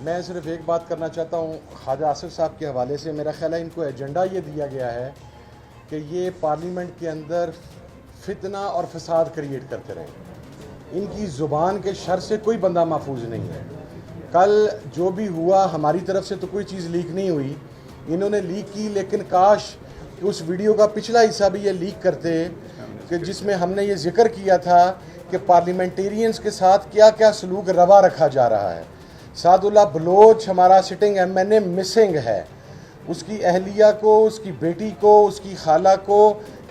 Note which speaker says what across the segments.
Speaker 1: میں صرف ایک بات کرنا چاہتا ہوں خواجہ آصف صاحب کے حوالے سے. میرا خیال ہے ان کو ایجنڈا یہ دیا گیا ہے کہ یہ پارلیمنٹ کے اندر فتنہ اور فساد کریٹ کرتے رہیں. ان کی زبان کے شر سے کوئی بندہ محفوظ نہیں ہے. کل جو بھی ہوا ہماری طرف سے تو کوئی چیز لیک نہیں ہوئی, انہوں نے لیک کی, لیکن کاش کہ اس ویڈیو کا پچھلا حصہ بھی یہ لیک کرتے کہ جس میں ہم نے یہ ذکر کیا تھا کہ پارلیمنٹیرینز کے ساتھ کیا کیا سلوک روا رکھا جا رہا ہے. سعد اللہ بلوچ ہمارا sitting M N A missing ہے. اس کی اہلیہ کو, اس کی بیٹی کو, اس کی خالہ کو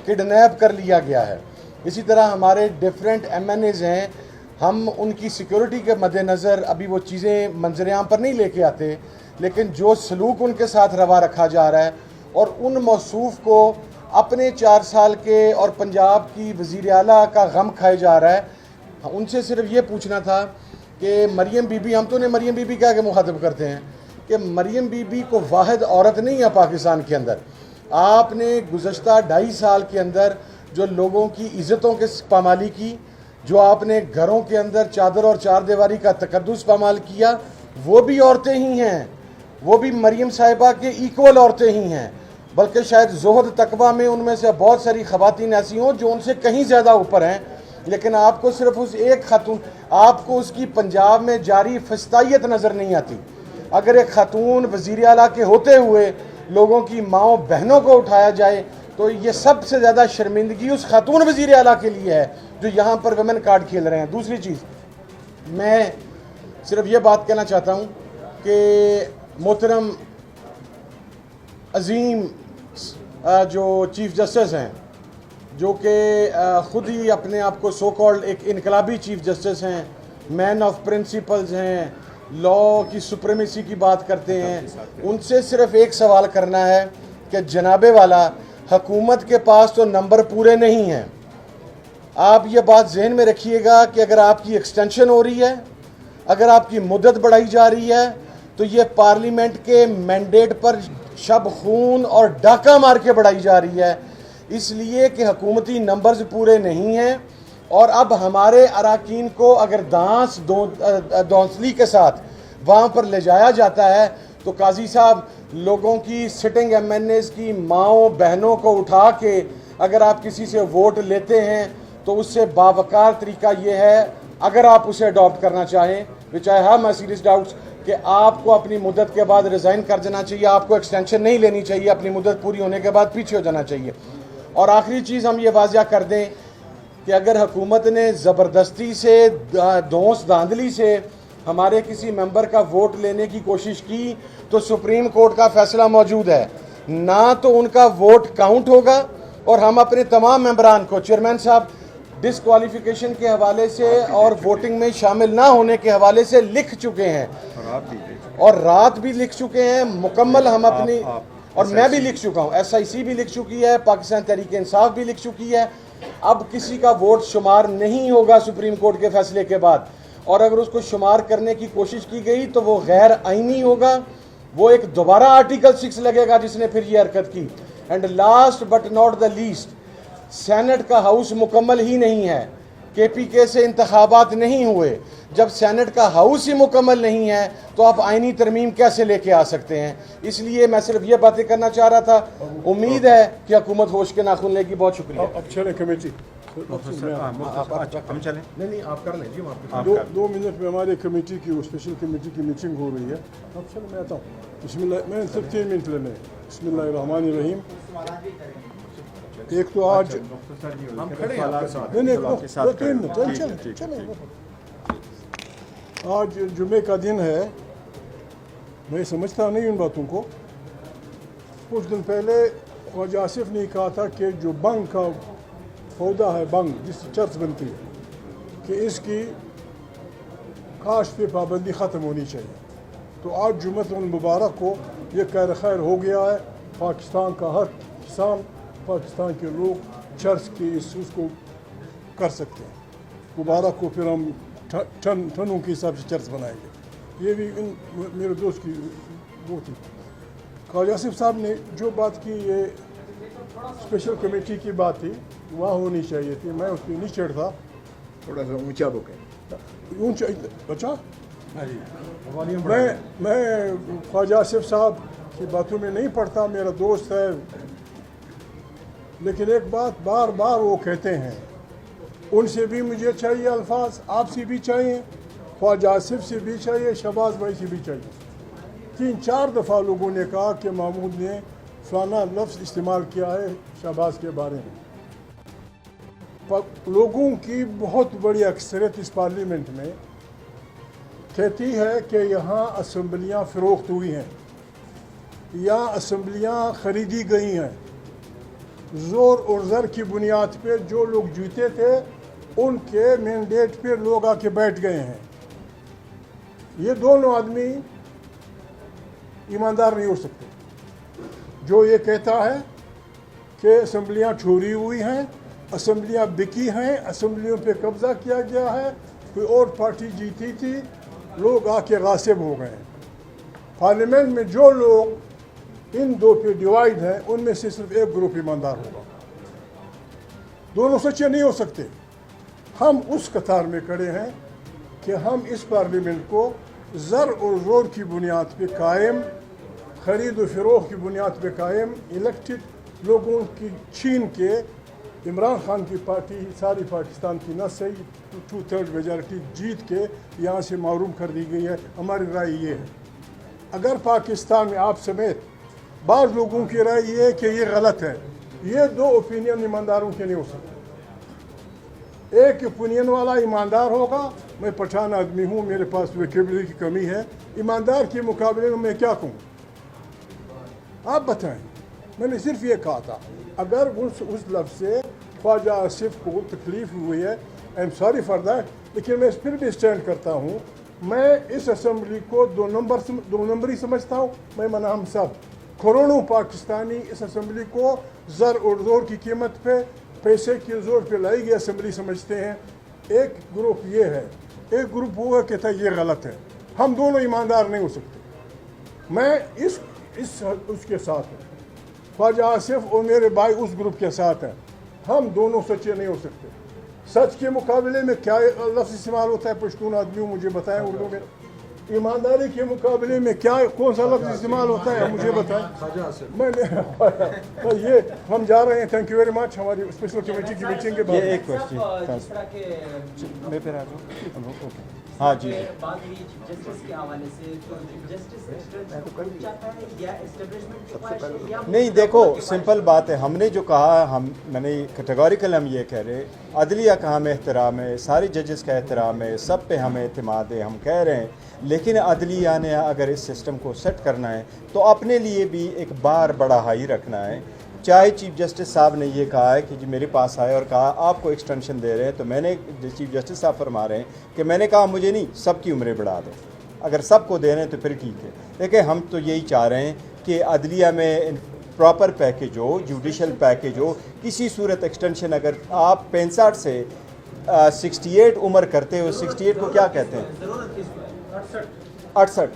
Speaker 1: کڈنیپ کر لیا گیا ہے. اسی طرح ہمارے ڈیفرنٹ ایم این ایز ہیں, ہم ان کی سیکیورٹی کے مد نظر ابھی وہ چیزیں منظر عام پر نہیں لے کے آتے, لیکن جو سلوک ان کے ساتھ روا رکھا جا رہا ہے اور ان موصوف کو اپنے 4 سال کے اور پنجاب کی وزیر اعلیٰ کا غم کھائے جا رہا ہے. ان سے صرف یہ پوچھنا تھا کہ مریم بی بی, ہم تو انہیں مریم بی بی کہہ کے مخاطب کرتے ہیں, کہ مریم بی بی کو واحد عورت نہیں ہے پاکستان کے اندر. آپ نے گزشتہ 2.5 سال کے اندر جو لوگوں کی عزتوں کے پامالی کی, جو آپ نے گھروں کے اندر چادر اور چار دیواری کا تقدس پامال کیا, وہ بھی عورتیں ہی ہیں, وہ بھی مریم صاحبہ کے ایکول عورتیں ہی ہیں. بلکہ شاید زہد تقویٰ میں ان میں سے بہت ساری خواتین ایسی ہوں جو ان سے کہیں زیادہ اوپر ہیں, لیکن آپ کو صرف اس ایک خاتون, آپ کو اس کی پنجاب میں جاری فسطائیت نظر نہیں آتی. اگر ایک خاتون وزیر اعلیٰ کے ہوتے ہوئے لوگوں کی ماؤں بہنوں کو اٹھایا جائے تو یہ سب سے زیادہ شرمندگی اس خاتون وزیر اعلیٰ کے لیے ہے جو یہاں پر ویمن کارڈ کھیل رہے ہیں. دوسری چیز, میں صرف یہ بات کہنا چاہتا ہوں کہ محترم عظیم جو چیف جسٹس ہیں, جو کہ خود ہی اپنے آپ کو سو کالڈ ایک انقلابی چیف جسٹس ہیں, مین آف پرنسپلز ہیں, لا کی سپریمیسی کی بات کرتے ہیں, ان سے صرف ایک سوال کرنا ہے کہ جناب والا, حکومت کے پاس تو نمبر پورے نہیں ہیں. آپ یہ بات ذہن میں رکھیے گا کہ اگر آپ کی ایکسٹینشن ہو رہی ہے, اگر آپ کی مدت بڑھائی جا رہی ہے, تو یہ پارلیمنٹ کے مینڈیٹ پر شب خون اور ڈاکہ مار کے بڑھائی جا رہی ہے, اس لیے کہ حکومتی نمبرز پورے نہیں ہیں. اور اب ہمارے اراکین کو اگر دونسلی کے ساتھ وہاں پر لے جایا جاتا ہے تو قاضی صاحب, لوگوں کی سٹنگ ایم این ایز کی ماؤں بہنوں کو اٹھا کے اگر آپ کسی سے ووٹ لیتے ہیں تو اس سے باوقار طریقہ یہ ہے, اگر آپ اسے اڈاپٹ کرنا چاہیں, which I have my serious doubts, کہ آپ کو اپنی مدت کے بعد ریزائن کر دینا چاہیے, آپ کو ایکسٹینشن نہیں لینی چاہیے, اپنی مدت پوری ہونے کے بعد پیچھے ہو جانا چاہیے. اور آخری چیز ہم یہ واضح کر دیں کہ اگر حکومت نے زبردستی سے دھونس دھاندلی سے ہمارے کسی ممبر کا ووٹ لینے کی کوشش کی تو سپریم کورٹ کا فیصلہ موجود ہے, نہ تو ان کا ووٹ کاؤنٹ ہوگا, اور ہم اپنے تمام ممبران کو, چیئرمین صاحب, ڈسکوالیفیکیشن کے حوالے سے اور ووٹنگ میں شامل نہ ہونے کے حوالے سے لکھ چکے ہیں, اور رات بھی لکھ چکے ہیں مکمل. ہم اپنی, اور میں بھی لکھ چکا ہوں, ایس آئی سی بھی لکھ چکی ہے, پاکستان تحریک انصاف بھی لکھ چکی ہے. اب کسی کا ووٹ شمار نہیں ہوگا سپریم کورٹ کے فیصلے کے بعد, اور اگر اس کو شمار کرنے کی کوشش کی گئی تو وہ غیر آئینی ہوگا, وہ ایک دوبارہ آرٹیکل 6 لگے گا جس نے پھر یہ حرکت کی. And last but not the least, senate کا ہاؤس مکمل ہی نہیں ہے, کے پی کے سے انتخابات نہیں ہوئے. جب سینٹ کا ہاؤس ہی مکمل نہیں ہے تو آپ آئینی ترمیم کیسے لے کے آ سکتے ہیں؟ اس لیے میں صرف یہ باتیں کرنا چاہ رہا تھا, امید ہے کہ حکومت ہوش کے ناخن لے گی. بہت شکریہ.
Speaker 2: اب چلیں کمیٹی,
Speaker 1: ہم چلیں, نہیں آپ کر لیں جی.
Speaker 2: 2 منٹ میں ہماری کمیٹی کی, اسپیشل کمیٹی کی میٹنگ ہو رہی ہے. اب چلو میں آتا ہوں. بسم اللہ, میں 13 منٹ لینے. بسم اللہ الرحمن الرحیم. ایک تو آج
Speaker 1: ہم کھڑے ہیں آپ کے ساتھ.
Speaker 2: آج جمعے کا دن ہے, میں سمجھتا نہیں ان باتوں کو. کچھ دن پہلے خواجہ آصف نے کہا تھا کہ جو بنگ کا پودا ہے, بنگ جس سے چرچ بنتی ہے, کہ اس کی کاشت پہ پابندی ختم ہونی چاہیے. تو آج جمعۃ المبارک کو یہ خیر خیر ہو گیا ہے. پاکستان کا ہر کسان, پاکستان کے لوگ چرچ کی اس کو کر سکتے ہیں. مبارک کو پھر ہم ٹنوں کے حساب سے چرچ بنائیں گے. یہ بھی میرے دوست کی وہ تھی. خواجہ آصف صاحب نے جو بات کی, یہ اسپیشل کمیٹی کی بات تھی, وہاں ہونی چاہیے تھی. میں اس پہ نہیں چڑھتا.
Speaker 3: تھوڑا سا اونچا بکے,
Speaker 2: اونچا, اچھا मैं ख्वाजा आसिफ साहब की बातों में नहीं पड़ता, मेरा दोस्त है, लेकिन एक बात बार बार वो कहते हैं, उनसे भी मुझे चाहिए अल्फाज, आपसे भी चाहिए, ख्वाजा आसिफ से भी चाहिए, शहबाज भाई से भी चाहिए। 3-4 दफ़ा लोगों ने कहा कि महमूद ने फलाना लफ्ज़ इस्तेमाल किया है शहबाज के बारे में। पर लोगों की बहुत बड़ी अक्सरियत इस पार्लियामेंट में कहती है कि यहाँ असम्बलियाँ फ़रोख्त हुई हैं या असम्बलियाँ ख़रीदी गई हैं, ज़ोर और ज़र की बुनियाद पे जो लोग जीते थे उनके मैंडेट पे लोग आके बैठ गए हैं। ये दोनों आदमी ईमानदार नहीं हो सकते। जो ये कहता है कि असम्बलियाँ चोरी हुई हैं, असम्बलियाँ बिकी हैं, असम्बलियों पे कब्ज़ा किया गया है, कोई और पार्टी जीती थी, लोग आके गासिब हो गए हैं। पार्लियामेंट में जो लोग इन दो पे डिवाइड हैं, उनमें से सिर्फ एक ग्रुप ईमानदार होगा। दोनों सच्चे नहीं हो सकते। हम उस कतार में खड़े हैं कि हम इस पार्लियामेंट को ज़र और ज़ोर की बुनियाद पे कायम, ख़रीद व फ़रोख्त की बुनियाद पे कायम, इलेक्टेड लोगों की छीन के इमरान खान की पार्टी सारी पाकिस्तान की न सही 2/3 मेजॉरिटी जीत के यहाँ से महरूम कर दी गई है। हमारी राय ये है, अगर पाकिस्तान में आप समेत बाज़ लोगों की राय ये है कि ये गलत है, ये दो ओपिनियन ईमानदारों के नहीं हो सकते। एक ओपिनियन वाला ईमानदार होगा, मैं पठान आदमी हूँ, मेरे पास वोकैबुलरी की कमी है, ईमानदार के मुकाबले में मैं क्या कहूँ, आप बताएं। मैंने सिर्फ ये कहा था, अगर उस लफ्ज़ से ख्वाजा आसिफ को तकलीफ़ हुई है, I am sorry for that, लेकिन मैं फिर भी स्टैंड करता हूँ। मैं इस असम्बली को दो नंबरी समझता हूँ। मैं मना हम सब करोड़ों पाकिस्तानी इस असम्बली को ज़र और ज़ोर की कीमत पे, पैसे के ज़ोर पे लाई गई असम्बली समझते हैं। एक ग्रुप ये है, एक ग्रुप वो कहता है ये गलत है। हम दोनों ईमानदार नहीं हो सकते। मैं उसके साथ हूँ, ख्वाजा आसिफ और मेरे भाई उस ग्रुप के साथ हैं। हम दोनों सच्चे नहीं हो सकते। सच के मुकाबले में क्या लफ्ज़ इस्तेमाल होता है, पश्तून आदमी मुझे बताएं उर्दू में। ईमानदारी के मुकाबले में क्या कौन सा लफ्ज़ इस्तेमाल होता है, मुझे बताएं। मैंने तो ये हम जा रहे हैं। Thank you very much. हमारी स्पेशल कमेटी की मीटिंग के बाद
Speaker 3: एक क्वेश्चन मैं फिर आ जाऊँ। हाँ जी,
Speaker 4: बात हुई चीफ जस्टिस के हवाले से, तो चीफ जस्टिस चाहता है या एस्टेब्लिशमेंट या
Speaker 3: नहीं, देखो सिंपल बात है। हमने जो कहा, मैंने कैटेगोरिकल हम ये कह रहे, अदलिया का हमें एहतराम है, सारे जजेस का एहतराम है, सब पे हमें एतमाद है, हम कह रहे हैं। लेकिन अदलिया ने अगर इस सिस्टम को सेट करना है तो अपने लिए भी एक बार बड़ा हाई रखना है। चाहे चीफ जस्टिस साहब ने ये कहा है कि जी मेरे पास आए और कहा आपको एक्सटेंशन दे रहे हैं, तो मैंने चीफ जस्टिस साहब फरमा रहे हैं कि मैंने कहा मुझे नहीं, सबकी उम्रें बढ़ा दें। अगर सबको दे रहे हैं तो फिर ठीक है। देखिए हम तो यही चाह रहे हैं कि अदलिया में प्रॉपर पैकेज हो, जुडिशल पैकेज हो। किसी सूरत एक्सटेंशन, अगर आप 65 से 68 उम्र करते हो, 68 को क्या कहते हैं, 68,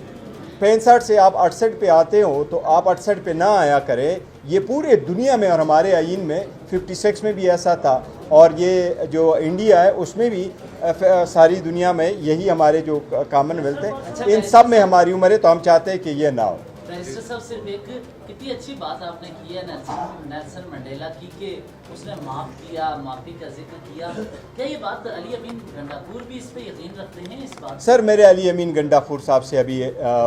Speaker 3: 65 से आप 68 पे आते हो, तो आप 68 पे ना आया करें। ये पूरे दुनिया में और हमारे आइन में 56 में भी ऐसा था, और ये जो इंडिया है उसमें भी सारी दुनिया में यही हमारे जो कॉमनवेल्थ है, इन सब में हमारी उम्र है। तो हम चाहते हैं कि ये ना हो।
Speaker 5: बैरिस्टर साहब, सिर्फ एक कितनी अच्छी बात आपने की है नेल्सन मंडेला की कि उसने माफ़ किया, माफ़ी का जिक्र किया। क्या ये बात अली अमीन गंडापुर भी इस पे यकीन रखते हैं इस बात?
Speaker 3: सर मेरे अली अमीन गंडापुर साहब से अभी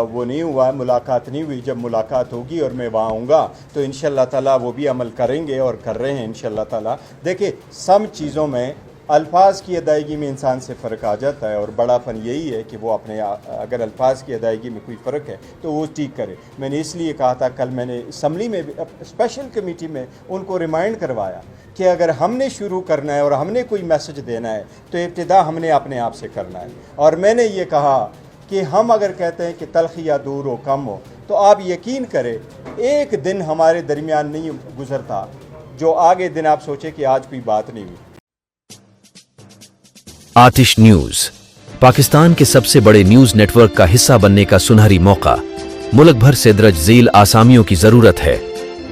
Speaker 3: वो नहीं हुआ, मुलाकात नहीं हुई। जब मुलाकात होगी और मैं वहाँ आऊँगा तो इंशाल्लाह ताला वो भी अमल करेंगे और कर रहे हैं इंशाल्लाह ताला। देखिए सब चीज़ों में अल्फाज की अदायगी में इंसान से फ़र्क आ जाता है, और बड़ापन यही है कि वो अपने अगर अल्फाज की अदायगी में कोई फ़र्क है तो वो ठीक करे। मैंने इसलिए कहा था, कल मैंने असम्बली में स्पेशल कमेटी में उनको रिमाइंड करवाया कि अगर हमने शुरू करना है और हमने कोई मैसेज देना है तो इब्तिदा हमने अपने आप से करना है। और मैंने ये कहा कि हम अगर कहते हैं कि तलखी या दूर हो, कम हो, तो आप यकीन करें एक दिन हमारे दरमियान नहीं गुजरता जो आगे दिन आप सोचें कि आज कोई बात नहीं हुई।
Speaker 6: आतिश न्यूज, पाकिस्तान के सबसे बड़े न्यूज नेटवर्क का हिस्सा बनने का सुनहरी मौका। मुल्क भर से दर्ज झील आसामियों की जरूरत है।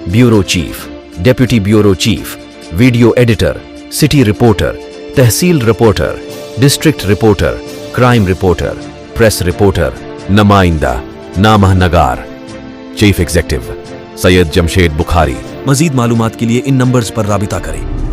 Speaker 6: Bureau chief, deputy bureau chief, video editor, city reporter, tehsil reporter, district reporter, crime reporter, press reporter, नुमाइंदा, नामह नगार, चीफ एग्जीक्यूटिव सैयद जमशेद बुखारी। मजीद मालूमात के लिए इन नंबर्स पर राबिता करें।